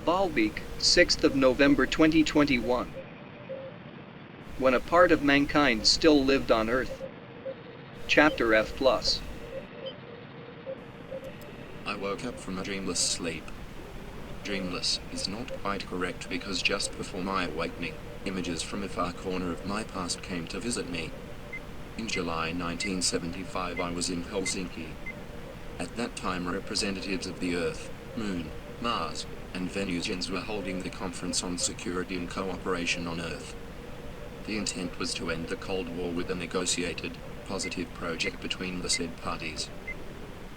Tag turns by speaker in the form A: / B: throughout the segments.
A: Baalbek, 6th of November 2021. When a part of mankind still lived on Earth. Chapter F+.
B: I woke up from a dreamless sleep. Dreamless is not quite correct because just before my awakening, images from a far corner of my past came to visit me. In July 1975 I was in Helsinki. At that time representatives of the Earth, Moon, Mars, and Venusians were holding the conference on security and cooperation on Earth. The intent was to end the Cold War with a negotiated, positive project between the said parties.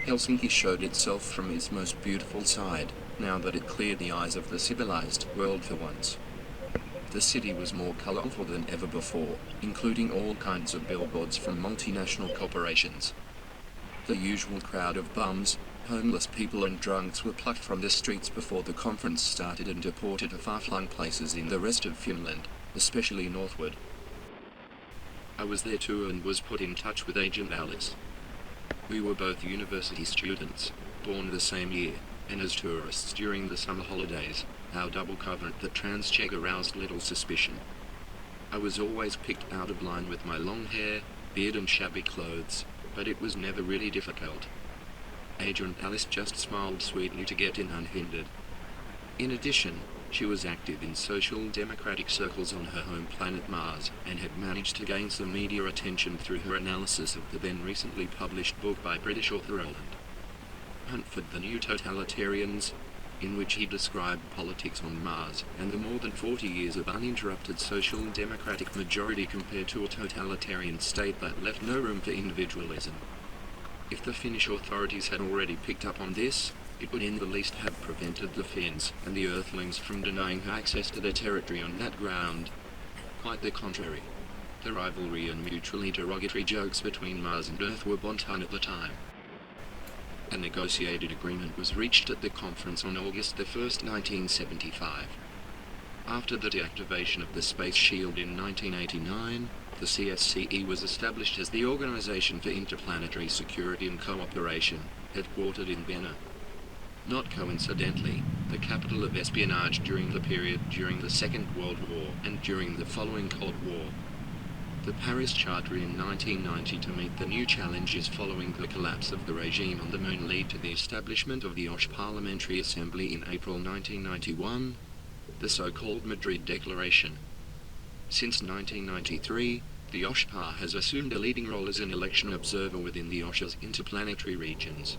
B: Helsinki showed itself from its most beautiful side, now that it cleared the eyes of the civilized world for once. The city was more colorful than ever before, including all kinds of billboards from multinational corporations. The usual crowd of bums, homeless people and drunks were plucked from the streets before the conference started and deported to far-flung places in the rest of Finland, especially northward. I was there too and was put in touch with Agent Alice. We were both university students, born the same year, and as tourists during the summer holidays, our double covert that trans-check aroused little suspicion. I was always picked out of line with my long hair, beard and shabby clothes, but it was never really difficult. Agent Alice just smiled sweetly to get in unhindered. In addition, she was active in social democratic circles on her home planet Mars, and had managed to gain some media attention through her analysis of the then recently published book by British author Roland Huntford, The New Totalitarians, in which he described politics on Mars and the more than 40 years of uninterrupted social democratic majority compared to a totalitarian state that left no room for individualism. If the Finnish authorities had already picked up on this, it would in the least have prevented the Finns and the Earthlings from denying her access to their territory on that ground. Quite the contrary. The rivalry and mutually derogatory jokes between Mars and Earth were bonton at the time. A negotiated agreement was reached at the conference on August 1, 1975. After the deactivation of the Space Shield in 1989, the CSCE was established as the Organization for Interplanetary Security and Cooperation, headquartered in Vienna. Not coincidentally, the capital of espionage during the period during the Second World War and during the following Cold War. The Paris Charter in 1990 to meet the new challenges following the collapse of the regime on the Moon led to the establishment of the OSCE Parliamentary Assembly in April 1991, the so-called Madrid Declaration. Since 1993, the OSCE has assumed a leading role as an election observer within the OSCE's interplanetary regions.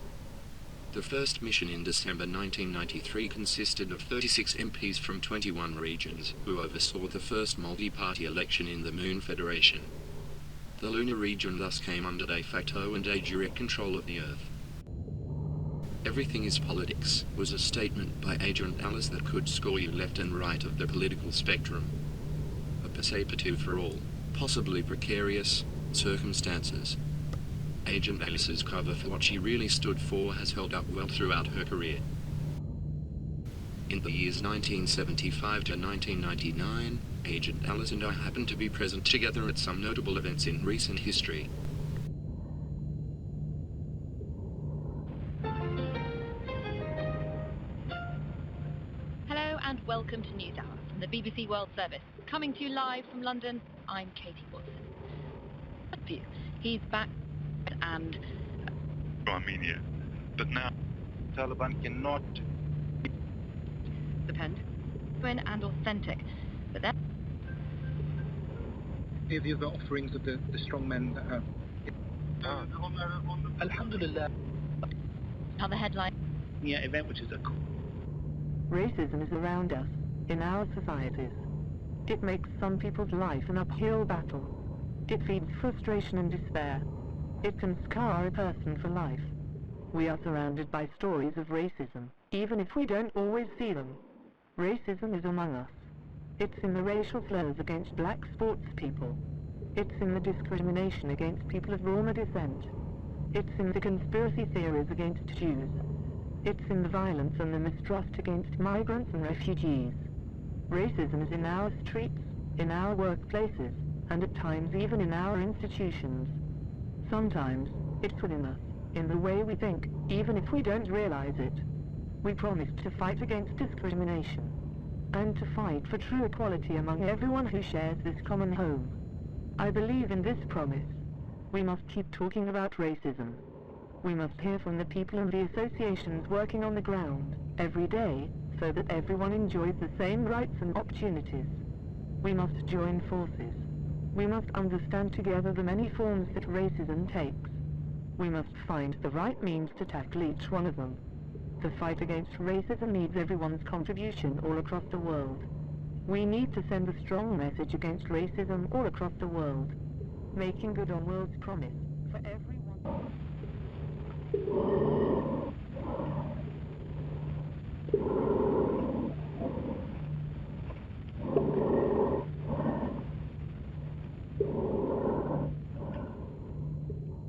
B: The first mission in December 1993 consisted of 36 MPs from 21 regions, who oversaw the first multi-party election in the Moon Federation. The lunar region thus came under de facto and de jure control of the Earth. "Everything is politics" was a statement by Agent Alice that could score you left and right of the political spectrum. A perspective for all, possibly precarious, circumstances. Agent Alice's cover for what she really stood for has held up well throughout her career. In the years 1975 to 1999, Agent Alice and I happened to be present together at some notable events in recent history.
C: Hello and welcome to News Hour from the BBC World Service. Coming to you live from London, I'm Katie Watson. He's back and
D: Armenia, but now Taliban cannot
C: depend and authentic, but then
E: the other offerings of the strongmen that have Alhamdulillah.
C: Other headline
E: Event which is a
F: Racism is around us, in our societies. It makes some people's life an uphill battle. It feeds frustration and despair. It can scar a person for life. We are surrounded by stories of racism, even if we don't always see them. Racism is among us. It's in the racial slurs against black sports people. It's in the discrimination against people of Roma descent. It's in the conspiracy theories against Jews. It's in the violence and the mistrust against migrants and refugees. Racism is in our streets, in our workplaces, and at times even in our institutions. Sometimes, it's within us, in the way we think, even if we don't realize it. We promised to fight against discrimination and to fight for true equality among everyone who shares this common home. I believe in this promise. We must keep talking about racism. We must hear from the people and the associations working on the ground every day so that everyone enjoys the same rights and opportunities. We must join forces. We must understand together the many forms that racism takes. We must find the right means to tackle each one of them. The fight against racism needs everyone's contribution all across the world. We need to send a strong message against racism all across the world, making good on world's promise for everyone.